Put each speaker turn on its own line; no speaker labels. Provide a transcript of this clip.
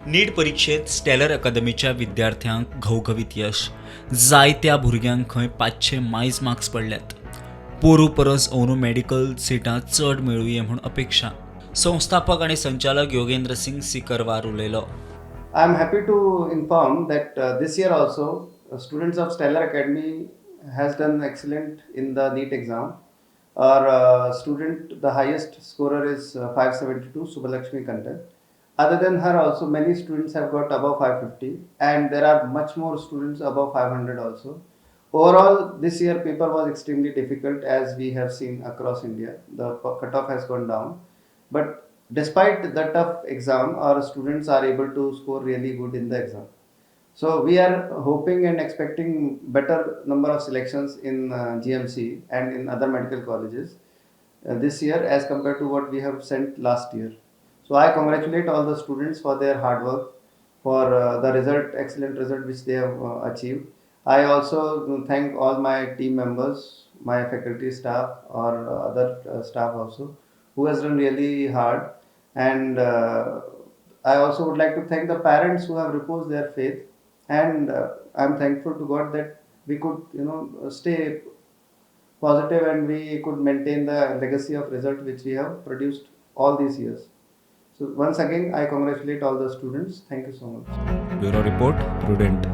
NEET परीक्षेत stellar अकादमीच्या विद्यार्थ्यांक घवघवीत यश. जायत्या भुरग्यांक खंय 500 मायज मार्क्स पडल्यात. पोरू परस अंदू मेडिकल सिटां चड मेळुये म्हूण अपेक्षा. संस्थापक आणि संचालक योगेंद्र सिंग सिकरवार उलयलो.
I am happy to inform that this year also students of Stellar Academy has done excellent in the NEET exam. Our student, the highest scorer is 572, Subhalakshmi Kantan. Other than her also many students have got above 550 and there are much more students above 500 also. Overall this year paper was extremely difficult as we have seen across India. The cutoff has gone down. But despite the tough exam, our students are able to score really good in the exam. So we are hoping and expecting better number of selections in GMC and in other medical colleges this year as compared to what we have sent last year. So I congratulate all the students for their hard work, for the result, excellent result which they have achieved. I also thank all my team members, my faculty staff or other staff also who has done really hard. And I also would like to thank the parents who have reposed their faith. And I'm thankful to God that we could, stay positive and we could maintain the legacy of result which we have produced all these years. So once again, I congratulate all the students. Thank you so much.
Bureau report prudent.